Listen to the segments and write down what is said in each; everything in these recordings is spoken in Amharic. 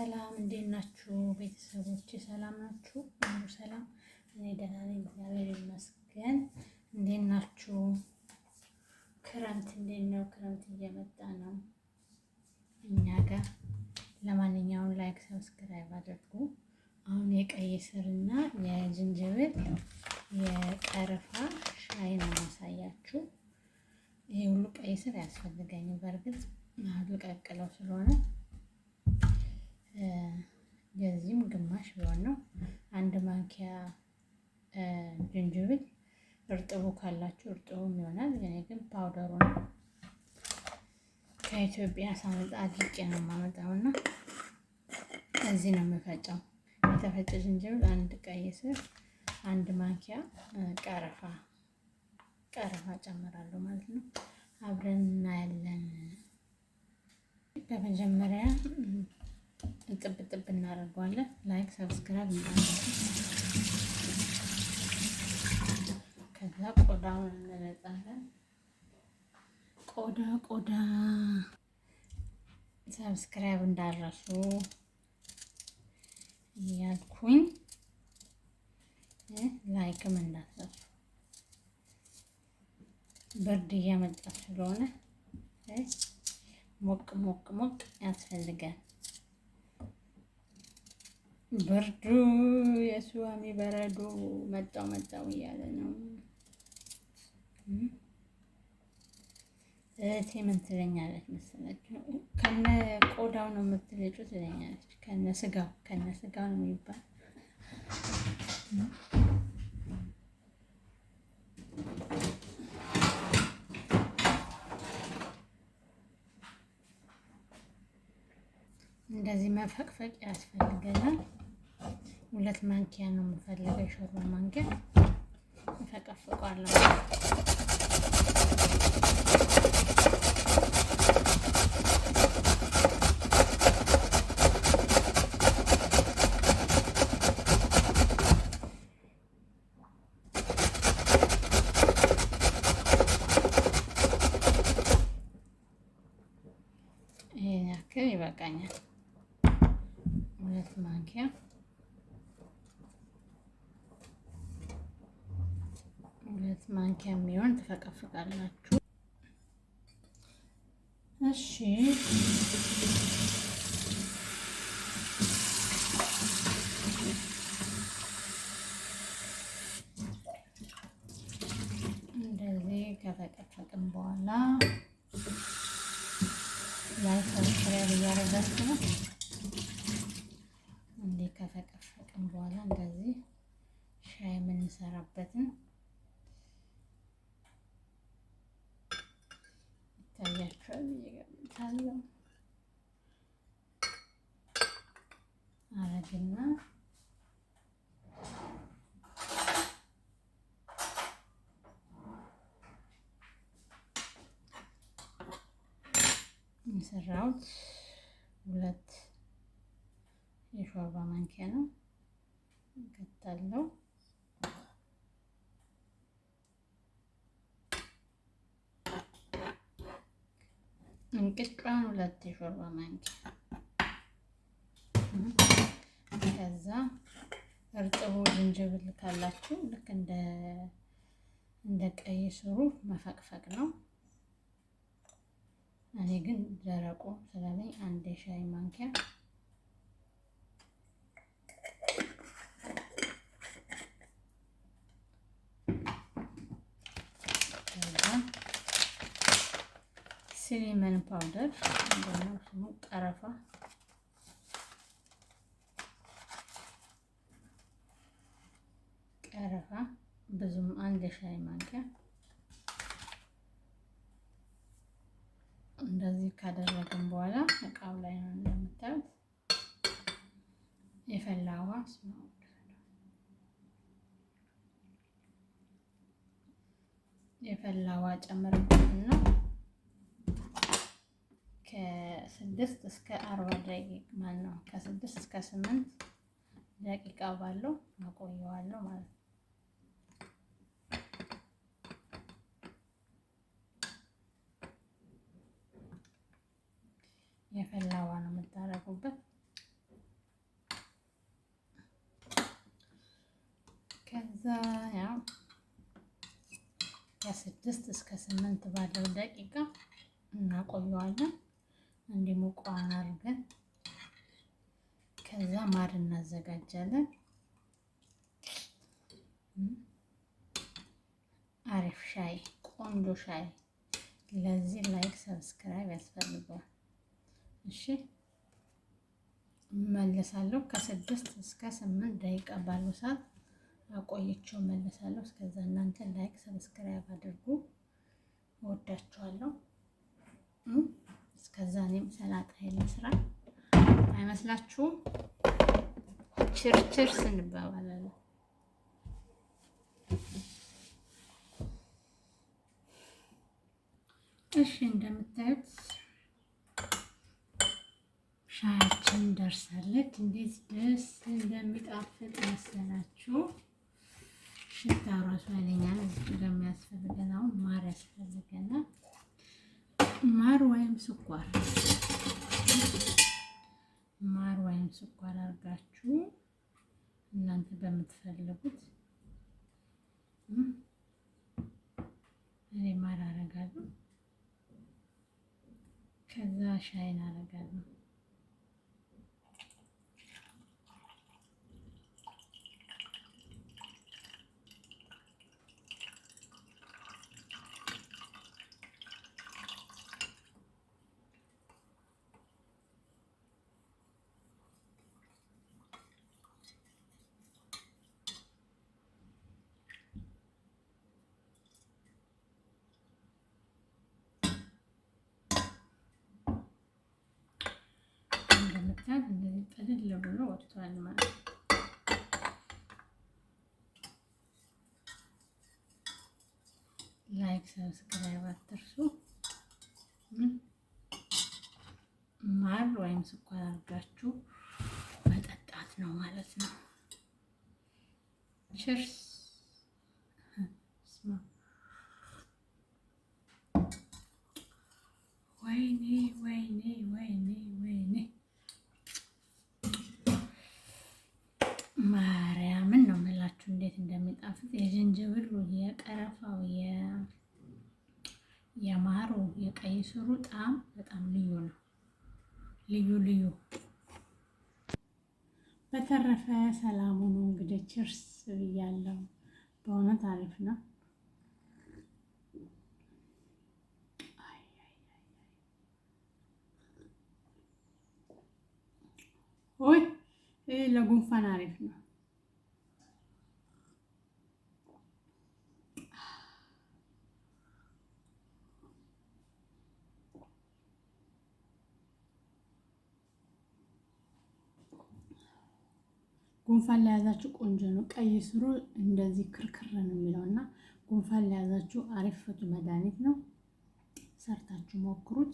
ሰላም እንዴት ናችሁ ቤተሰቦቼ? ሰላም ናችሁ? ሁሉ ሰላም? እኔ ደህና ነኝ፣ እግዚአብሔር ይመስገን። እንዴት ናችሁ? ክረምት እንዴት ነው? ክረምት እየመጣ ነው እኛ ጋር። ለማንኛውም ላይክ፣ ሰብስክራይብ አድርጉ። አሁን የቀይ ስርና የዝንጅብል የቀረፋ ሻይ ነው ማሳያችሁ። ይሄ ሁሉ ቀይ ስር ያስፈልገኛል። በእርግጥ ልቀቅለው ስለሆነ የዚህም ግማሽ ቢሆን ነው። አንድ ማንኪያ ዝንጅብል፣ እርጥቡ ካላችሁ እርጥቡም ይሆናል። እኔ ግን ፓውደሩ ነው ከኢትዮጵያ ሳመጣ አድርቄ ነው የማመጣውና እዚህ ነው የምፈጨው። የተፈጨ ዝንጅብል፣ አንድ ቀይ ስር፣ አንድ ማንኪያ ቀረፋ ጨምራለሁ ማለት ነው። አብረን እናያለን። በመጀመሪያ ጥብ እናደርገዋለን። ላይክ ሰብስክራይብ እናደርጋለን። ከዛ ቆዳውን እንለጣለን። ቆዳ ሰብስክራይብ እንዳረሱ ያልኩኝ፣ ላይክም እንዳትረሱ። ብርድ እያመጣ ስለሆነ ሞቅ ያስፈልጋል። ብርዱ የሱዋሚ በረዶ መጣው እያለ ነው። እህቴ ምን ትለኛለች መሰላችሁ? ከነ ቆዳው ነው የምትልጩ ትለኛለች። ከነ ስጋው ነው የሚባል። እንደዚህ መፈቅፈቅ ያስፈልገናል። 2 ማንኪያ ነው የምፈልገው፣ የሾርባ ማንኪያ እፈቀፍቀዋለሁ። ይሄን ያክል ይበቃኛል። 2 ማንኪያ የሚሆን ትፈቀፍቃላችሁ። እሺ እንደዚህ ከፈቀፈቅን በኋላ ላይ ሰብስክራይብ እያደረጋችሁ ነው። እንዴ ከፈቀፈቅን በኋላ እንደዚህ ሻይ የምንሰራበትን ይታያችኋል። እየገምታለሁ አረግና የሰራሁት 2 የሾርባ ማንኪያ ነው። እከታለሁ። እንቅጫን 2 የሾርባ ማንኪያ። ከዛ እርጥቡ ዝንጅብል ካላችሁ ልክ እንደ ቀይ ስሩ መፈቅፈቅ ነው። እኔ ግን ደረቁ ስለዚህ 1 የሻይ ማንኪያ ሲኒመን ፓውደር እንደው ስሙ ቀረፋ ብዙም 1 የሻይ ማንኪያ። እንደዚህ ካደረግን በኋላ እቃው ላይ ነው እንደምታዩት የፈላ ውሃ ጨምረንና ከ6 እስከ 40 ደቂቃ ማለት ነው። ከ6 እስከ 8 ደቂቃ ባለው አቆየዋለሁ ማለት ነው። የፈላ ውሃ ነው የምታረጉበት። ከ6 እስከ 8 ባለው ደቂቃ እናቆየዋለን። እንዲሞቅ አድርገን ከዛ ማር እናዘጋጃለን። አሪፍ ሻይ፣ ቆንጆ ሻይ። ለዚህ ላይክ ሰብስክራይብ ያስፈልጋል። እሺ መለሳለሁ። ከ6 እስከ 8 ደቂቃ ባለው ሰዓት አቆየቸው መለሳለሁ። እስከዛ እናንተ ላይክ ሰብስክራይብ አድርጉ። እወዳችኋለሁ። እስከዛ እኔም ሰላጣዬን ልስራ። አይመስላችሁም? ችርችርስ እንባባላለን። እሺ እንደምታዩት ሻያችን ደርሳለች። እንዴት ደስ እንደሚጣፍጥ መሰላችሁ! ሽታው ራሱ ያለኛል። እንደሚያስፈልገን አሁን ማር ያስፈልገናል። ማር ወይም ስኳር አድርጋችሁ እናንተ በምትፈልጉት እኔ ማር አደርጋለሁ። ከዛ ሻይን አደርጋለሁ። እንደዚህ ጥልል ብሎ ወጥቷል ማለት ነው። ላይክ ሰብስክራይብ አትርሱ። ማር ወይም ስኳር አድርጋችሁ መጠጣት ነው ማለት ነው። ቺርስ። ወይኔ ወይኔ ወይኔ ወይኔ ማርያምን ነው የምላችሁ እንዴት እንደሚጣፍጥ። የዝንጅብሉ፣ የቀረፋው፣ የማሩ፣ የቀይ ስሩ ጣዕም በጣም ልዩ ነው። ልዩ። በተረፈ ሰላሙ ነው እንግዲህ ቺርስ ብያለሁ። በእውነት አሪፍ ነው። ወይ ለጉንፋን አሪፍ ነው። ጉንፋን ለያዛችሁ ቆንጆ ነው። ቀይ ስሩ እንደዚህ ክርክር ነው የሚለውና ጉንፋን ለያዛችሁ አሪፍ ፍቱ መድኃኒት ነው። ሰርታችሁ ሞክሩት፣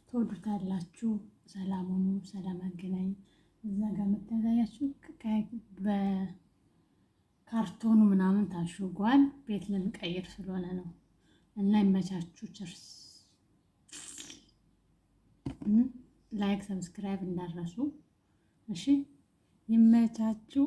ትወዱታላችሁ። ሰላም ሁኑ። ሰላም አገናኝ። እዛ ጋር የምታያችሁ በካርቶኑ ምናምን ታሽጓል። ቤት ልንቀይር ስለሆነ ነው እና ይመቻችሁ። ችርስ። ላይክ ሰብስክራይብ እንዳረሱ። እሺ ይመቻችሁ።